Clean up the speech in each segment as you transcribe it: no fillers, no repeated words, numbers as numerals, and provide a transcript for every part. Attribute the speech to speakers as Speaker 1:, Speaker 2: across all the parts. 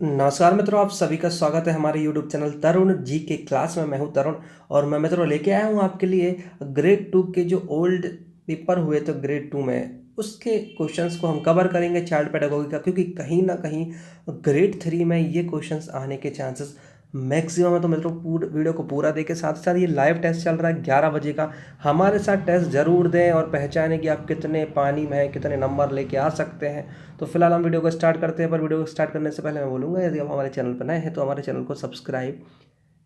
Speaker 1: नमस्कार मित्रों, आप सभी का स्वागत है हमारे YouTube चैनल तरुण जी के क्लास में। मैं हूं तरुण और मैं मित्रों लेके आया हूं आपके लिए ग्रेड 2 के जो ओल्ड पेपर हुए थे ग्रेड 2 में, उसके क्वेश्चंस को हम कवर करेंगे चाइल्ड पेडागोगी का, क्योंकि कहीं ना कहीं ग्रेड 3 में ये क्वेश्चंस आने के चांसेस मैक्सिमम है। तो मित्रों पूरे वीडियो को पूरा देखें। साथ साथ ये लाइव टेस्ट चल रहा है 11 बजे का, हमारे साथ टेस्ट ज़रूर दें और पहचानें कि आप कितने पानी में हैं, कितने नंबर लेके आ सकते हैं। तो फिलहाल हम वीडियो को स्टार्ट करते हैं, पर वीडियो को स्टार्ट करने से पहले मैं बोलूँगा यदि आप हमारे चैनल पर नए हैं तो हमारे चैनल को सब्सक्राइब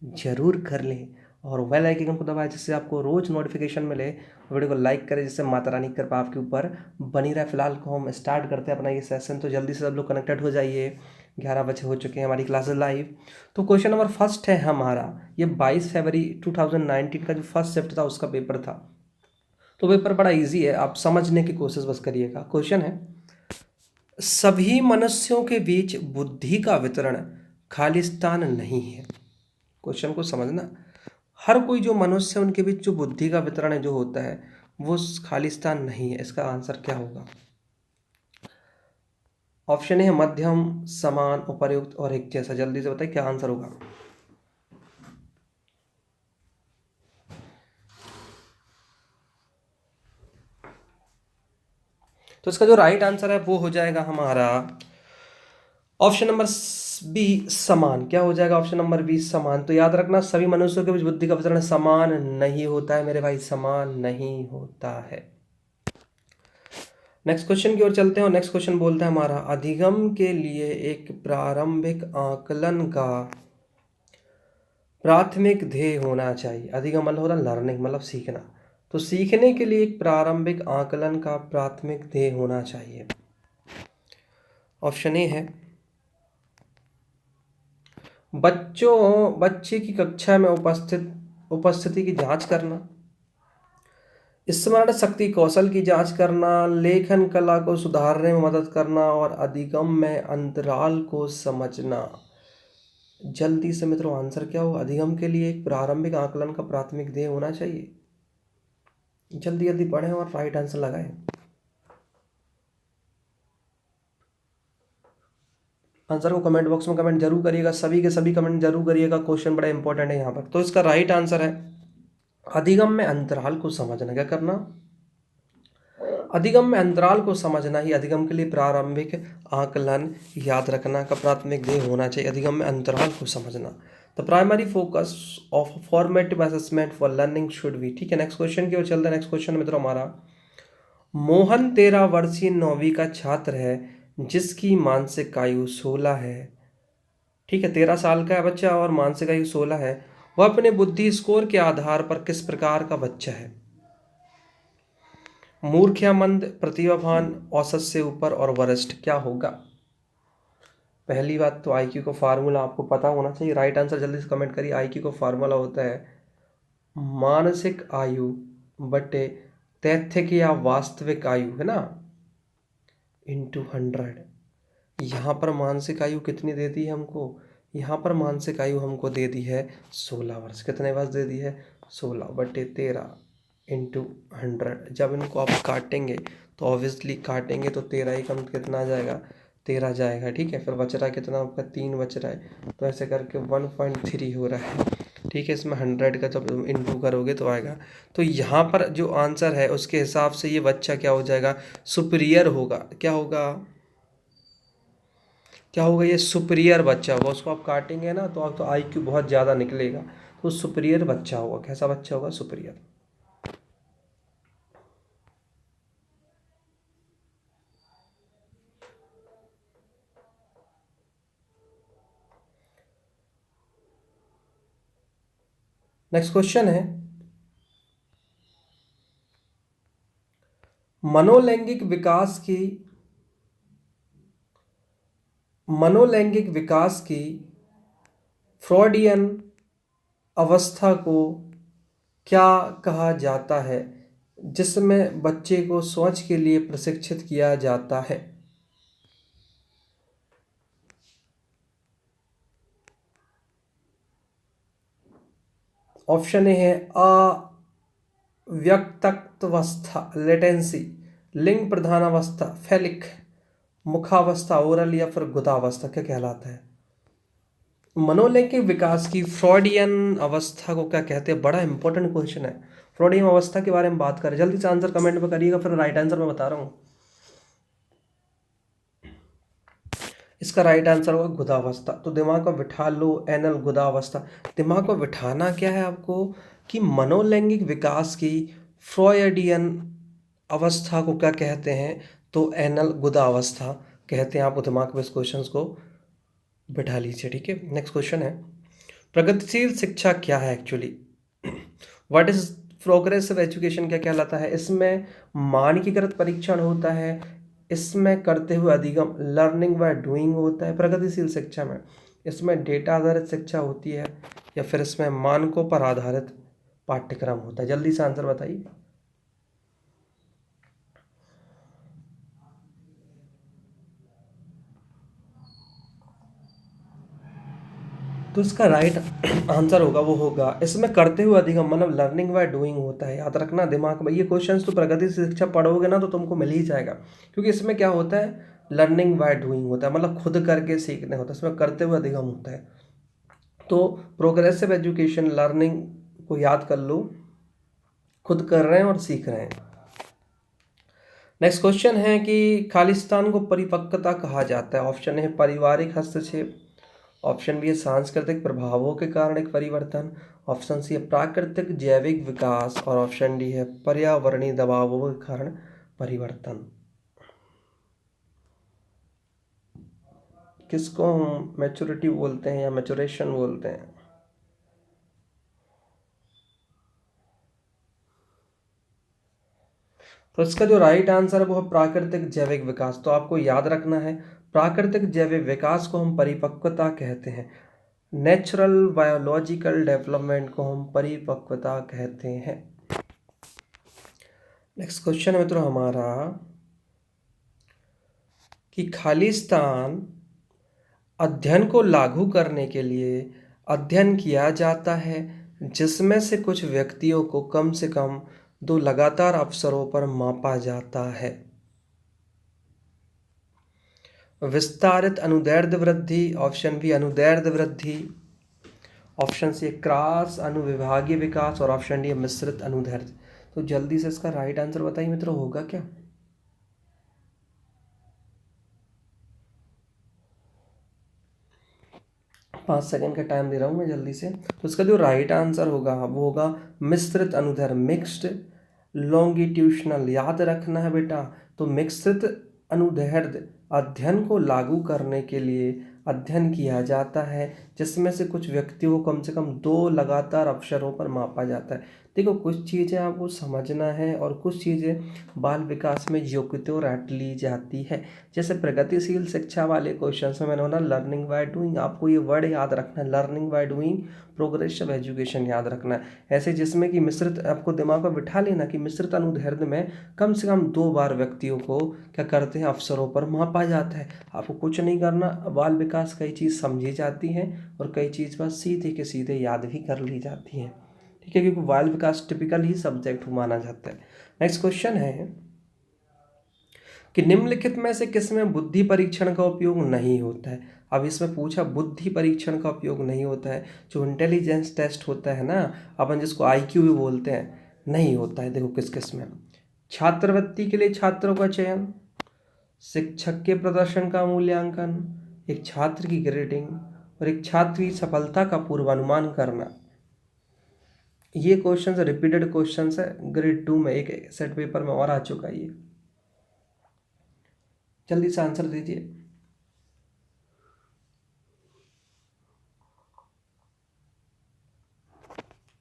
Speaker 1: जरूर कर लें और बेल आइकन को दबाएं, जिससे आपको रोज़ नोटिफिकेशन मिले। वीडियो को लाइक करें, जिससे माता रानी की कृपा आपके ऊपर बनी रहे। फिलहाल को हम स्टार्ट करते हैं अपना ये सेशन, तो जल्दी से सब लोग कनेक्टेड हो जाइए। 11 बजे हो चुके हैं हमारी क्लासेस लाइव। तो क्वेश्चन नंबर फर्स्ट है हमारा, ये 22 फरवरी 2019 का जो फर्स्ट शिफ्ट था उसका पेपर था। तो पेपर बड़ा ईजी है, आप समझने की कोशिश बस करिएगा। क्वेश्चन है, सभी मनुष्यों के बीच बुद्धि का वितरण खालिस्तान नहीं है। क्वेश्चन को समझना, हर कोई जो मनुष्य है उनके बीच जो बुद्धि का वितरण है जो होता है वो खालिस्तान नहीं है। इसका आंसर क्या होगा? ऑप्शन है मध्यम, समान, उपर्युक्त और एक जैसा। जल्दी से बताइए क्या आंसर होगा। तो इसका जो राइट आंसर है वो हो जाएगा हमारा ऑप्शन नंबर बी, समान। क्या हो जाएगा? ऑप्शन नंबर बी, समान। तो याद रखना, सभी मनुष्यों के बीच बुद्धि का वितरण समान नहीं होता है मेरे भाई, समान नहीं होता है। नेक्स्ट क्वेश्चन की ओर चलते हैं और नेक्स्ट क्वेश्चन बोलता है हमारा, अधिगम के लिए एक प्रारंभिक आकलन का प्राथमिक ध्येय होना चाहिए। अधिगम मतलब होता है लर्निंग, मतलब सीखना। तो सीखने के लिए एक प्रारंभिक आकलन का प्राथमिक ध्येय होना चाहिए। ऑप्शन ए है बच्चे की कक्षा में उपस्थिति की जांच करना, स्मरण शक्ति कौशल की जांच करना, लेखन कला को सुधारने में मदद करना और अधिगम में अंतराल को समझना। जल्दी से मित्रों आंसर क्या होगा? अधिगम के लिए एक प्रारंभिक आकलन का प्राथमिक ध्येय होना चाहिए। जल्दी जल्दी पढ़ें और राइट आंसर लगाएं। आंसर को कमेंट बॉक्स में कमेंट जरूर करिएगा, सभी के सभी कमेंट जरूर करिएगा। क्वेश्चन बड़ा इंपॉर्टेंट है यहाँ पर। तो इसका राइट आंसर है अधिगम में अंतराल को समझना। क्या करना? अधिगम में अंतराल को समझना ही अधिगम के लिए प्रारंभिक आकलन याद रखना का प्राथमिक ध्येय होना चाहिए। अधिगम में अंतराल को समझना। The primary focus of formative assessment for learning should be. ठीक है, नेक्स्ट क्वेश्चन की ओर चलते हैं। नेक्स्ट क्वेश्चन मित्रों हमारा, मोहन 13 वर्षीय 9वीं का छात्र है जिसकी मानसिक आयु 16 है। ठीक है, 13 साल का है बच्चा और मानसिक आयु 16 है। वह अपने बुद्धि स्कोर के आधार पर किस प्रकार का बच्चा है? मूर्ख या मंद, प्रतिभावान, औसत से ऊपर और वरिष्ठ। क्या होगा? पहली बात तो आईक्यू का फार्मूला आपको पता होना चाहिए। राइट आंसर जल्दी से कमेंट करिए। आईक्यू का फार्मूला होता है मानसिक आयु बटे तैथिक या वास्तविक आयु, है ना, इंटू 100। यहाँ पर मानसिक आयु कितनी दे दी है हमको? यहाँ पर मानसिक आयु हमको दे दी है 16 वर्ष। कितने वर्ष दे दी है? 16 बटे 13 इंटू 100। जब इनको आप काटेंगे तो ऑब्वियसली काटेंगे तो 13 ही कम कितना आ जाएगा? 13 जाएगा। ठीक है, फिर बच रहा है कितना आपका? 3 बच रहा है। तो ऐसे करके 1.3 हो रहा है। ठीक है, इसमें 100 का जब इंटू करोगे तो आएगा। तो यहाँ पर जो आंसर है उसके हिसाब से ये बच्चा क्या हो जाएगा? सुपीरियर होगा। क्या होगा? क्या होगा? ये सुपीरियर बच्चा होगा। उसको आप काटेंगे ना तो आप तो आईक्यू बहुत ज़्यादा निकलेगा, तो सुपीरियर बच्चा होगा। कैसा बच्चा होगा? सुपीरियर। नेक्स्ट क्वेश्चन है, मनोलैंगिक विकास की मनोलैंगिक विकास की फ्रॉडियन अवस्था को क्या कहा जाता है जिसमें बच्चे को सोच के लिए प्रशिक्षित किया जाता है? ऑप्शन ए है अव्यक्तावस्था, लेटेंसी, लिंग प्रधानावस्था, फेलिक, मुखावस्था, ओरल, या फिर गुदावस्था। क्या कहलाता है? मनोलैंगिक विकास की फ्रॉडियन अवस्था को क्या कहते हैं? बड़ा इंपॉर्टेंट क्वेश्चन है। फ्रॉडियन अवस्था के बारे में बात करें, जल्दी से आंसर कमेंट में करिएगा, फिर राइट आंसर मैं बता रहा हूँ। इसका राइट आंसर होगा गुदावस्था। तो दिमाग को बिठा लो, एनल गुदावस्था। दिमाग को बिठाना क्या है आपको कि मनोलैंगिक विकास की फ्रॉयडियन अवस्था को क्या कहते हैं? तो एनल गुदावस्था कहते हैं। आप दिमाग में इस क्वेश्चन को बिठा लीजिए, ठीक है। नेक्स्ट क्वेश्चन है, प्रगतिशील शिक्षा क्या है actually? What is progressive education क्या कहलाता है? इसमें मानकीकृत परीक्षण होता है, इसमें करते हुए अधिगम लर्निंग बाय डूइंग होता है प्रगतिशील शिक्षा में, इसमें डेटा आधारित शिक्षा होती है, या फिर इसमें मानकों पर आधारित पाठ्यक्रम होता है? जल्दी से आंसर बताइए। तो इसका राइट आंसर होगा, वो होगा इसमें करते हुए अधिगम, मतलब लर्निंग बाय डूइंग होता है। याद रखना दिमाग में, ये क्वेश्चंस तो प्रगति शिक्षा पढ़ोगे ना तो तुमको मिल ही जाएगा, क्योंकि इसमें क्या होता है, लर्निंग बाय डूइंग होता है, मतलब खुद करके सीखने होता है, इसमें करते हुए अधिगम होता है। तो प्रोग्रेसिव एजुकेशन लर्निंग को याद कर लो, खुद कर रहे हैं और सीख रहे हैं। नेक्स्ट क्वेश्चन है कि खालिस्तान को परिपक्वता कहा जाता है? ऑप्शन है पारिवारिक हस्तक्षेप, ऑप्शन बी है सांस्कृतिक प्रभावों के कारण एक परिवर्तन, ऑप्शन सी है प्राकृतिक जैविक विकास, और ऑप्शन डी है पर्यावरणीय दबावों के कारण परिवर्तन। किसको हम मैच्योरिटी बोलते हैं या मैच्योरेशन बोलते हैं? तो इसका जो राइट आंसर है वो है प्राकृतिक जैविक विकास। तो आपको याद रखना है, प्राकृतिक जैविक विकास को हम परिपक्वता कहते हैं, नेचुरल बायोलॉजिकल डेवलपमेंट को हम परिपक्वता कहते हैं। नेक्स्ट क्वेश्चन है मित्रों हमारा कि खालिस्तान अध्ययन को लागू करने के लिए अध्ययन किया जाता है जिसमें से कुछ व्यक्तियों को कम से कम 2 लगातार अवसरों पर मापा जाता है। विस्तारित अनुदैर्ध्य वृद्धि, ऑप्शन बी अनुदैर्ध्य वृद्धि, ऑप्शन सी क्रॉस अनुविभागीय विकास, और ऑप्शन डी मिश्रित अनुदैर्ध्य। तो जल्दी से इसका राइट आंसर बताइए मित्रों, होगा क्या? 5 सेकंड का टाइम दे रहा हूँ मैं, जल्दी से। तो इसका जो राइट आंसर होगा वो होगा मिश्रित अनुदैर्ध्य, मिक्स्ड लॉन्गिट्यूशनल। याद रखना है बेटा। तो मिश्रित अनुदैर्ध्य अध्ययन को लागू करने के लिए अध्ययन किया जाता है जिसमें से कुछ व्यक्तियों को कम से कम 2 लगातार अवसरों पर मापा जाता है। देखो कुछ चीज़ें आपको समझना है और कुछ चीज़ें बाल विकास में योग्यता रट ली जाती है। जैसे प्रगतिशील शिक्षा वाले क्वेश्चन में मैंने बोला लर्निंग बाय डूइंग, आपको ये वर्ड याद रखना है, learning by doing, progressive education याद रखना है। ऐसे जिसमें कि मिश्रित, आपको दिमाग में बिठा लेना कि मिश्रित अनुदैर्ध्य में कम से कम 2 बार व्यक्तियों को क्या करते हैं, अवसरों पर मापा जाता है। आपको कुछ नहीं करना, बाल विकास कई चीज़ समझी जाती हैं और कई चीज़ बस सीधे के सीधे याद भी कर ली जाती हैं, ठीक है, क्योंकि बाल विकास टिपिकल ही सब्जेक्ट माना जाता है। नेक्स्ट क्वेश्चन है कि निम्नलिखित में से किसमें बुद्धि परीक्षण का उपयोग नहीं होता है? अब इसमें पूछा बुद्धि परीक्षण का उपयोग नहीं होता है, जो इंटेलिजेंस टेस्ट होता है ना, अपन जिसको आईक्यू भी बोलते हैं, नहीं होता है। देखो किस किस में, छात्रवृत्ति के लिए छात्रों का चयन, शिक्षक के प्रदर्शन का मूल्यांकन, एक छात्र की ग्रेडिंग, और एक छात्र की सफलता का पूर्वानुमान करना। ये क्वेश्चन रिपीटेड क्वेश्चन है, ग्रेड 2 में एक सेट पेपर में और आ चुका है ये। जल्दी से आंसर दीजिए।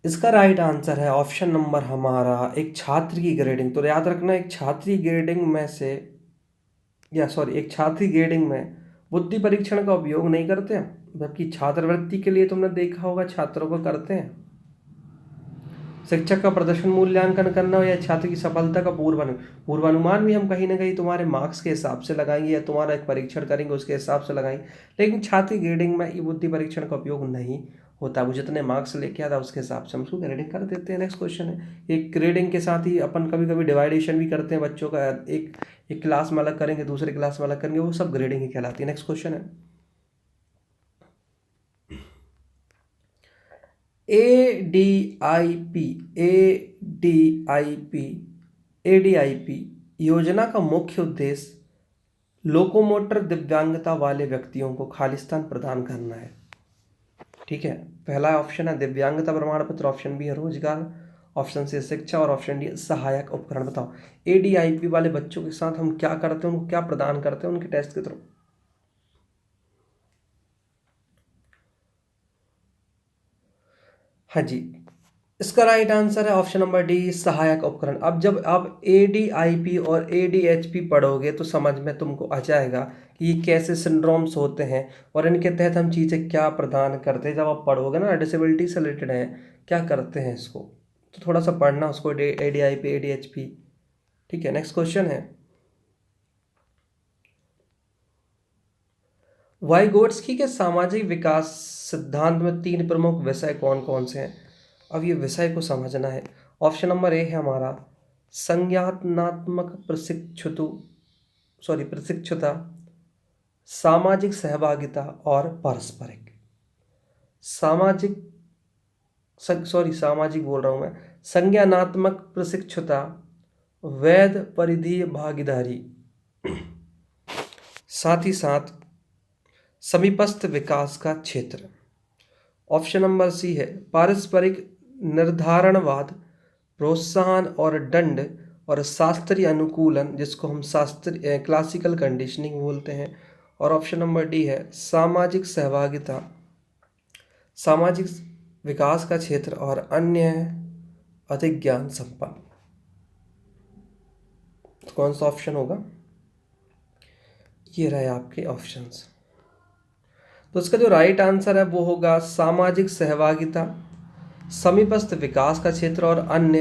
Speaker 1: इसका राइट आंसर है ऑप्शन नंबर हमारा, एक छात्र की ग्रेडिंग। तो याद रखना, एक छात्र की ग्रेडिंग में से, या सॉरी, एक छात्र की ग्रेडिंग में बुद्धि परीक्षण का उपयोग नहीं करते हैं, जबकि छात्रवृत्ति के लिए तुमने देखा होगा छात्रों को करते हैं। शिक्षक का प्रदर्शन मूल्यांकन करना हो या छात्र की सफलता का पूर्वानुमान भी हम कहीं ना कहीं तुम्हारे मार्क्स के हिसाब से लगाएंगे या तुम्हारा एक परीक्षण करेंगे उसके हिसाब से लगाएंगे, लेकिन छात्र की ग्रेडिंग में ये बुद्धि परीक्षण का उपयोग नहीं होता। वो जितने मार्क्स लेके आता है उसके हिसाब से हम उसको ग्रेडिंग कर देते हैं। नेक्स्ट क्वेश्चन है, एक ग्रेडिंग के साथ ही अपन कभी कभी डिवाइडेशन भी करते हैं बच्चों का, एक एक क्लास में अलग करेंगे दूसरे क्लास में अलग करेंगे, वो सब ग्रेडिंग ही कहलाती है। नेक्स्ट क्वेश्चन है, ADIP ADIP ADIP योजना का मुख्य उद्देश्य लोकोमोटर दिव्यांगता वाले व्यक्तियों को खालिस्तान प्रदान करना है। ठीक है, पहला ऑप्शन है दिव्यांगता प्रमाण पत्र, ऑप्शन बी है रोजगार, ऑप्शन सी शिक्षा और ऑप्शन डी सहायक उपकरण। बताओ ADIP वाले बच्चों के साथ हम क्या करते हैं, उनको क्या प्रदान करते हैं उनके टेस्ट के थ्रू। हाँ जी, इसका राइट आंसर है ऑप्शन नंबर डी सहायक उपकरण। अब जब आप ADIP और ADHP पढ़ोगे तो समझ में तुमको आ जाएगा कि ये कैसे सिंड्रोम्स होते हैं और इनके तहत हम चीज़ें क्या प्रदान करते हैं। जब आप पढ़ोगे ना डिसेबिलिटी से रिलेटेड है क्या करते हैं इसको, तो थोड़ा सा पढ़ना उसको ADIP ADHP। ठीक है, नेक्स्ट क्वेश्चन है वाइगोट्स्की के सामाजिक विकास सिद्धांत में 3 प्रमुख विषय कौन कौन से हैं। अब ये विषय को समझना है। ऑप्शन नंबर ए है हमारा संज्ञानात्मक प्रशिक्षुता, सामाजिक सहभागिता और पारस्परिक। सामाजिक सामाजिक बोल रहा हूँ मैं। संज्ञानात्मक प्रशिक्षुता, वैध परिधीय भागीदारी, साथ ही साथ समीपस्थ विकास का क्षेत्र। ऑप्शन नंबर सी है पारस्परिक निर्धारणवाद, प्रोत्साहन और दंड और शास्त्रीय अनुकूलन, जिसको हम शास्त्रीय क्लासिकल कंडीशनिंग बोलते हैं। और ऑप्शन नंबर डी है सामाजिक सहभागिता, सामाजिक विकास का क्षेत्र और अन्य अधिक ज्ञान संपन्न। तो कौन सा ऑप्शन होगा, ये रहे आपके ऑप्शंस। तो इसका जो राइट आंसर है वो होगा सामाजिक सहभागिता, समीपस्थ विकास का क्षेत्र और अन्य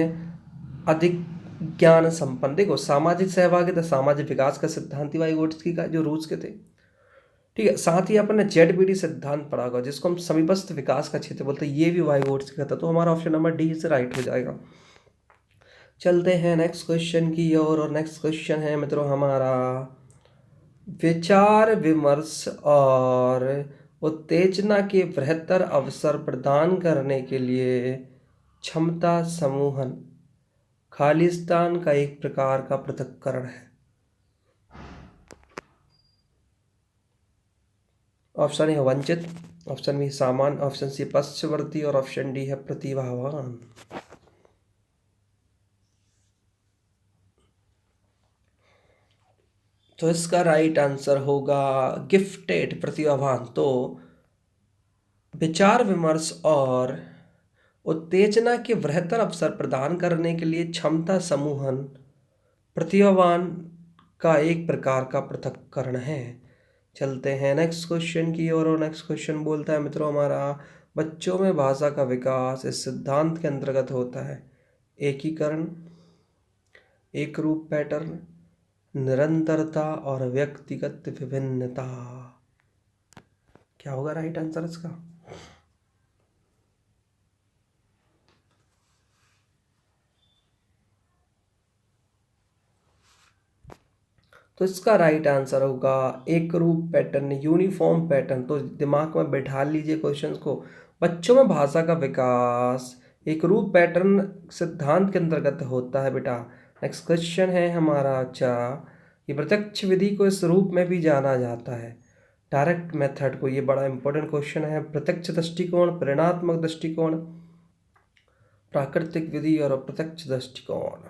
Speaker 1: अधिक ज्ञान संपन्न। देखो सामाजिक सहभागिता सामाजिक विकास का सिद्धांत ही वाइगोट्स्की का जो रूस के थे। ठीक है, साथ ही अपन ने ZBD सिद्धांत पढ़ा होगा जिसको हम समीपस्थ विकास का क्षेत्र बोलते हैं, ये भी वाइगोट्स्की का था। तो हमारा ऑप्शन नंबर डी से राइट हो जाएगा। चलते हैं नेक्स्ट क्वेश्चन की ओर, और नेक्स्ट क्वेश्चन है मित्रों हमारा विचार विमर्श और उत्तेजना के बेहतर अवसर प्रदान करने के लिए क्षमता समूहन खालिस्तान का एक प्रकार का पृथक्करण है। ऑप्शन है वंचित, ऑप्शन बी सामान्य, ऑप्शन सी पश्चवर्ती और ऑप्शन डी है प्रतिभावान। तो इसका राइट आंसर होगा गिफ्टेड, प्रतिभावान। तो विचार विमर्श और उत्तेजना के बेहतर अवसर प्रदान करने के लिए क्षमता समूहन प्रतिभावान का एक प्रकार का पृथक्करण है। चलते हैं नेक्स्ट क्वेश्चन की ओर, और नेक्स्ट क्वेश्चन बोलता है मित्रों हमारा बच्चों में भाषा का विकास इस सिद्धांत के अंतर्गत होता है एकीकरण, एक रूप पैटर्न, निरंतरता और व्यक्तिगत विभिन्नता। क्या होगा राइट आंसर इसका। तो इसका राइट आंसर होगा एक रूप पैटर्न, यूनिफॉर्म पैटर्न। तो दिमाग में बैठा लीजिए क्वेश्चंस को। बच्चों में भाषा का विकास एक रूप पैटर्न सिद्धांत के अंतर्गत होता है बेटा। नेक्स्ट क्वेश्चन है हमारा अच्छा, ये प्रत्यक्ष विधि को इस रूप में भी जाना जाता है डायरेक्ट मेथड को। ये बड़ा इंपॉर्टेंट क्वेश्चन है। प्रत्यक्ष दृष्टिकोण, परिणात्मक दृष्टिकोण, प्राकृतिक विधि और अप्रत्यक्ष दृष्टिकोण।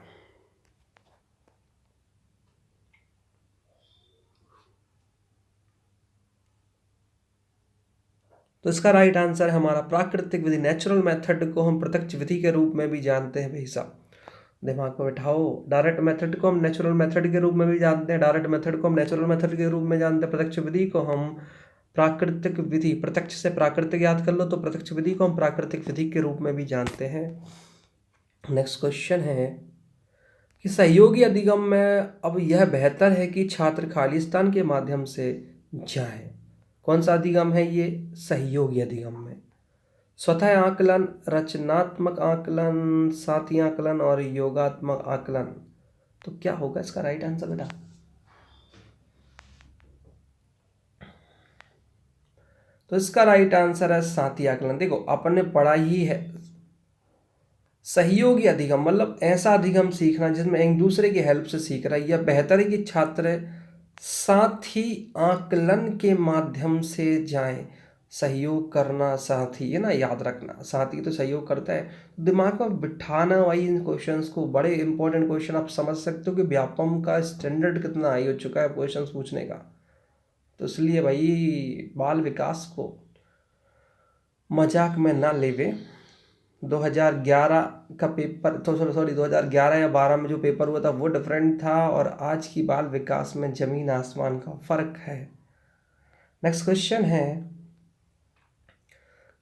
Speaker 1: तो इसका राइट आंसर है हमारा प्राकृतिक विधि। नेचुरल मेथड को हम प्रत्यक्ष विधि के रूप में भी जानते हैं भाई साहब, दिमाग में बैठाओ। डायरेक्ट मेथड को हम नेचुरल मेथड के रूप में भी जानते हैं, डायरेक्ट मेथड को हम नेचुरल मेथड के रूप में जानते हैं, प्रत्यक्ष विधि को हम प्राकृतिक विधि, प्रत्यक्ष से प्राकृतिक याद कर लो तो प्रत्यक्ष विधि को हम प्राकृतिक विधि के रूप में भी जानते हैं। नेक्स्ट क्वेश्चन है कि सहयोगी अधिगम में अब यह बेहतर है कि छात्र खालिस्तान के माध्यम से जाएं। कौन सा अधिगम है ये, सहयोगी अधिगम में स्वतः आकलन, रचनात्मक आकलन, साथी आकलन और योगात्मक आकलन। तो क्या होगा इसका राइट आंसर बेटा। तो इसका राइट आंसर है साथी आकलन। देखो अपन ने पढ़ा ही है सहयोगी अधिगम मतलब ऐसा अधिगम सीखना जिसमें एक दूसरे की हेल्प से सीख रहा है या बेहतर है कि छात्र साथी आकलन के माध्यम से जाएं। सहयोग करना साथी है ना, याद रखना साथी तो सहयोग करता है। दिमाग में बिठाना वही इन क्वेश्चंस को, बड़े इंपॉर्टेंट क्वेश्चन। आप समझ सकते हो कि व्यापम का स्टैंडर्ड कितना हाई हो चुका है क्वेश्चंस पूछने का। तो इसलिए भाई बाल विकास को मजाक में ना लेवे। 2011 का पेपर तो सॉरी 2011 या 12 में जो पेपर हुआ था वो डिफरेंट था, और आज की बाल विकास में जमीन आसमान का फर्क है। नेक्स्ट क्वेश्चन है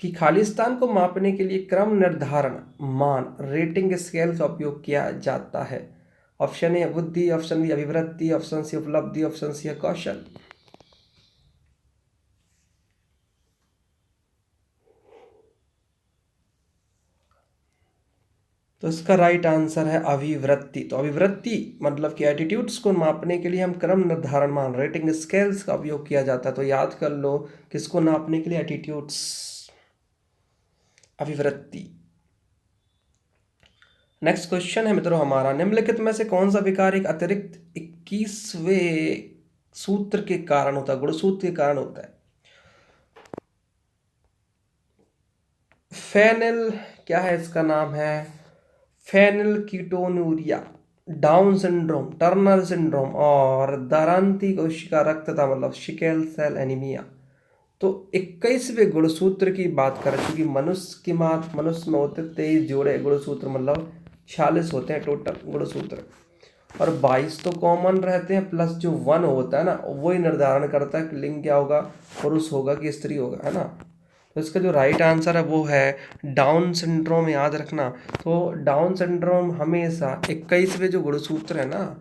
Speaker 1: कि खालिस्तान को मापने के लिए क्रम निर्धारण मान रेटिंग स्केल का उपयोग किया जाता है। ऑप्शन ए बुद्धि, ऑप्शन बी अभिवृत्ति, ऑप्शन सी उपलब्धि, ऑप्शन सी कौशल। तो इसका राइट आंसर है अभिवृत्ति। तो अभिवृत्ति मतलब कि एटीट्यूड्स को मापने के लिए हम क्रम निर्धारण मान रेटिंग स्केल्स का उपयोग किया जाता है। तो याद कर लो किसको नापने के लिए, एटीट्यूड्स, अभिवृत्ति। नेक्स्ट क्वेश्चन है मित्रों हमारा, निम्नलिखित में से कौन सा विकार एक अतिरिक्त 21वें सूत्र के कारण होता है, गुणसूत्र के कारण होता है। फेनिल, क्या है इसका नाम है, phenylketonuria, down syndrome, Turner syndrome और दरांती कोशिका रक्तता मतलब सिकल सेल एनीमिया। तो 21वें गुणसूत्र की बात करें, क्योंकि मनुष्य में होते 23 जोड़े गुणसूत्र मतलब 46 होते हैं टोटल गुणसूत्र, और 22 तो कॉमन रहते हैं, प्लस जो 1 होता है ना वही निर्धारण करता है कि लिंग क्या होगा, पुरुष होगा कि स्त्री होगा, है ना। तो इसका जो राइट आंसर है वो है डाउन सिंड्रोम, याद रखना। तो डाउन सिंड्रोम हमेशा 21वें जो गुणसूत्र है ना,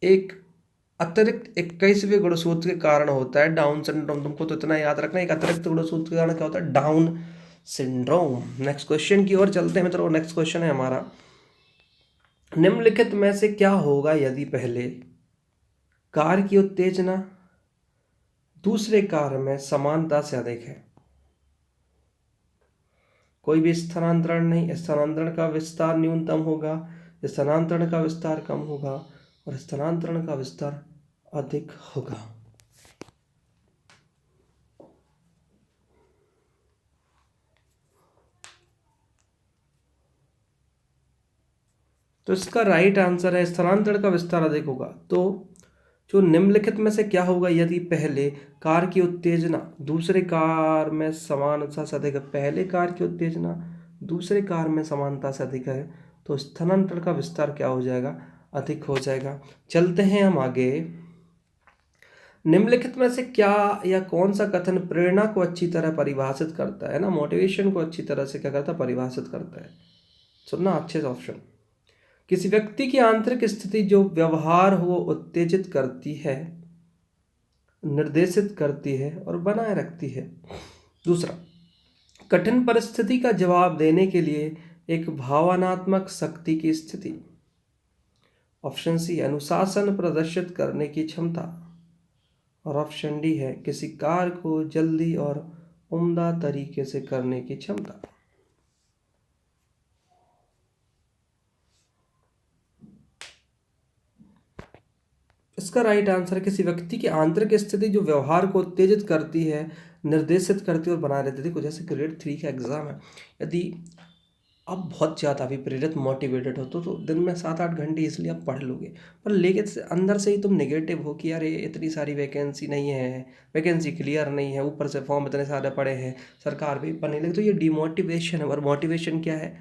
Speaker 1: एक अतिरिक्त 21वें गुणसूत्र के कारण होता है डाउन सिंड्रोम। तुमको तो इतना याद रखना, एक अतिरिक्त गुणसूत्र के कारण क्या होता है, डाउन सिंड्रोम। नेक्स्ट क्वेश्चन की ओर चलते हैं मित्रों। नेक्स्ट क्वेश्चन है हमारा, निम्नलिखित में से क्या होगा यदि पहले कार्य की उत्तेजना दूसरे कार्य में समानता से अधिक है। कोई भी स्थानांतरण नहीं, स्थानांतरण का विस्तार न्यूनतम होगा, स्थानांतरण का विस्तार कम होगा और स्थानांतरण का विस्तार अधिक होगा। तो इसका राइट आंसर है स्थानांतरण का विस्तार अधिक होगा। तो जो निम्नलिखित में से क्या होगा यदि पहले कार की उत्तेजना दूसरे कार में समानता से अधिक है। पहले कार की उत्तेजना दूसरे कार में समानता से अधिक है तो स्थानांतरण का विस्तार क्या हो जाएगा, अधिक हो जाएगा। चलते हैं हम आगे। निम्नलिखित में से क्या या कौन सा कथन प्रेरणा को अच्छी तरह परिभाषित करता है ना, मोटिवेशन को अच्छी तरह से क्या करता है, परिभाषित करता है। सुनना अच्छे से ऑप्शन। किसी व्यक्ति की आंतरिक स्थिति जो व्यवहार हो उत्तेजित करती है, निर्देशित करती है और बनाए रखती है। दूसरा, कठिन परिस्थिति का जवाब देने के लिए एक भावनात्मक शक्ति की स्थिति। ऑप्शन सी, अनुशासन प्रदर्शित करने की क्षमता। और ऑप्शन डी है किसी कार्य को जल्दी और उम्दा तरीके से करने की क्षमता। इसका राइट आंसर है किसी व्यक्ति की आंतरिक स्थिति जो व्यवहार को उत्तेजित करती है, निर्देशित करती है और बना रहती है। देखो जैसे ग्रेड 3 का एग्जाम है, यदि आप बहुत ज़्यादा भी प्रेरित मोटिवेटेड हो तो दिन में 7-8 घंटे इसलिए आप पढ़ लोगे, पर लेकिन अंदर से ही तुम नेगेटिव हो कि यार ये इतनी सारी वैकेंसी नहीं है, वैकेंसी क्लियर नहीं है, ऊपर से फॉर्म इतने सारे पड़े हैं, सरकार भी बनने लगी, तो ये डिमोटिवेशन है। और मोटिवेशन क्या है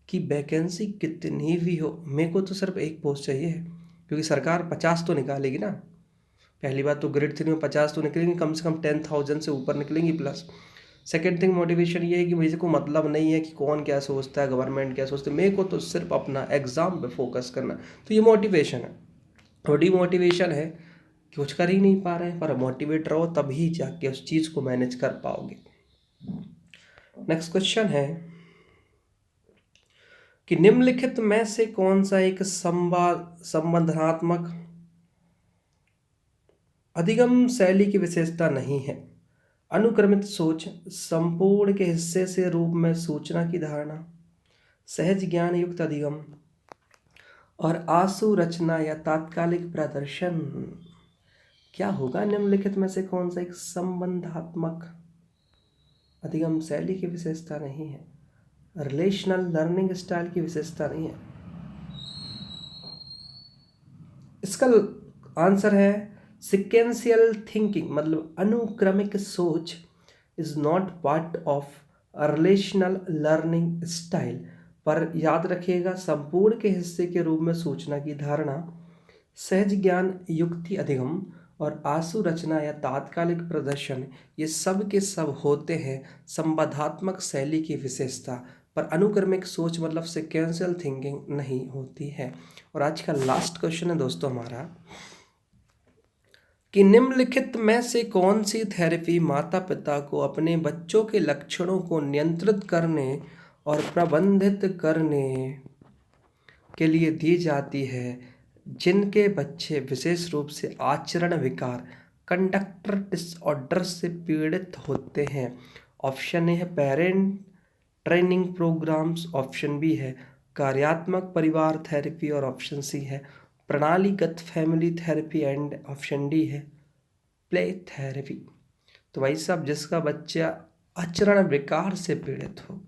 Speaker 1: कि वैकेंसी कितनी भी हो, मेरे को तो सिर्फ एक पोस्ट चाहिए है, क्योंकि सरकार 50 तो निकालेगी ना। पहली बात तो ग्रेड 3 में 50 तो निकलेंगे, कम से कम 10,000 से ऊपर निकलेंगी प्लस। सेकेंड थिंग मोटिवेशन ये है कि मुझे को मतलब नहीं है कि कौन क्या सोचता है, गवर्नमेंट क्या सोचती है, मेरे को तो सिर्फ अपना एग्ज़ाम पे फोकस करना। तो ये मोटिवेशन है। और डिमोटिवेशन है कि कुछ कर ही नहीं पा रहे हैं, पर मोटिवेट रहो तभी जाके उस चीज़ को मैनेज कर पाओगे। नेक्स्ट क्वेश्चन है कि निम्नलिखित में से कौन सा एक संबंधात्मक अधिगम शैली की विशेषता नहीं है। अनुक्रमित सोच, संपूर्ण के हिस्से से रूप में सूचना की धारणा, सहज ज्ञान युक्त अधिगम और आशु रचना या तात्कालिक प्रदर्शन। क्या होगा निम्नलिखित में से कौन सा एक संबंधात्मक अधिगम शैली की विशेषता नहीं है, रिलेशनल लर्निंग स्टाइल की विशेषता नहीं है। इसका आंसर है सिक्वेंशियल थिंकिंग, मतलब अनुक्रमिक सोच is not part of relational learning style. पर याद रखिएगा, संपूर्ण के हिस्से के रूप में सूचना की धारणा, सहज ज्ञान युक्ति अधिगम और आशु रचना या तात्कालिक प्रदर्शन, ये सब के सब होते हैं संबंधात्मक शैली की विशेषता, पर अनुक्रमिक सोच मतलब सिक्वेंशियल थिंकिंग नहीं होती है। और आज का लास्ट क्वेश्चन है दोस्तों हमारा कि निम्नलिखित में से कौन सी थेरेपी माता पिता को अपने बच्चों के लक्षणों को नियंत्रित करने और प्रबंधित करने के लिए दी जाती है जिनके बच्चे विशेष रूप से आचरण विकार कंडक्टर डिसऑर्डर से पीड़ित होते हैं। ऑप्शन ए है parent training programs, option B है कार्यात्मक परिवार थेरेपी और ऑप्शन सी है प्रणालीगत family therapy and option D है प्ले थेरेपी। तो भाई साहब, जिसका बच्चा आचरण विकार से पीड़ित हो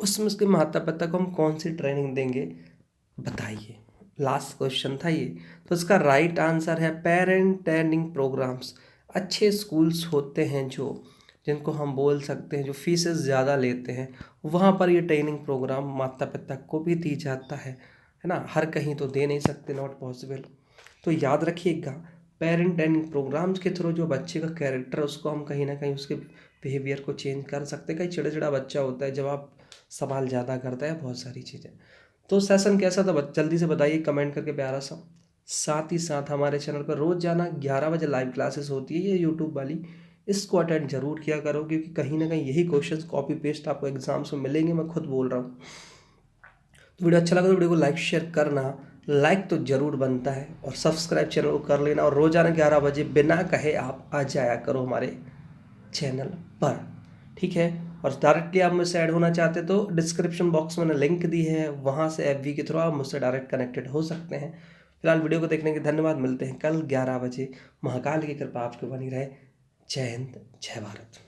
Speaker 1: उसमें उसके माता पिता को हम कौन सी ट्रेनिंग देंगे बताइए। लास्ट क्वेश्चन था ये। तो इसका राइट आंसर है पेरेंट ट्रेनिंग प्रोग्राम्स। अच्छे स्कूल्स होते हैं जो जिनको हम बोल सकते हैं जो फीसेस ज़्यादा लेते हैं, वहाँ पर ये ट्रेनिंग प्रोग्राम माता पिता को भी दी जाता है ना। हर कहीं तो दे नहीं सकते, नॉट पॉसिबल। तो याद रखिएगा, पेरेंट ट्रेनिंग प्रोग्राम्स के थ्रू जो बच्चे का कैरेक्टर उसको हम कहीं ना कहीं उसके बिहेवियर को चेंज कर सकते हैं। कहीं चिड़चिड़ा बच्चा होता है, जवाब सवाल ज़्यादा करता है, बहुत सारी चीज़ें। तो सेशन कैसा था जल्दी से बताइए कमेंट करके प्यारा सा। साथ ही साथ हमारे चैनल पर रोज़ जाना 11 बजे लाइव क्लासेस होती है ये यूट्यूब वाली, इसको अटेंड जरूर किया करो क्योंकि कहीं ना कहीं यही क्वेश्चंस कॉपी पेस्ट आपको एग्जाम्स में मिलेंगे, मैं खुद बोल रहा हूँ। तो वीडियो अच्छा लगा तो वीडियो को लाइक शेयर करना, लाइक तो जरूर बनता है, और सब्सक्राइब चैनल को कर लेना, और रोजाना 11 बजे बिना कहे आप आ जाया करो हमारे चैनल पर, ठीक है। और डायरेक्टली आप मुझसे ऐड होना चाहते तो डिस्क्रिप्शन बॉक्स में मैंने लिंक दी है, वहाँ से एफबी के थ्रू आप मुझसे डायरेक्ट कनेक्टेड हो सकते हैं। फिलहाल वीडियो को देखने के धन्यवाद, मिलते हैं कल 11 बजे। महाकाल की कृपा आपको बनी रहे। जय हिंद, जय भारत।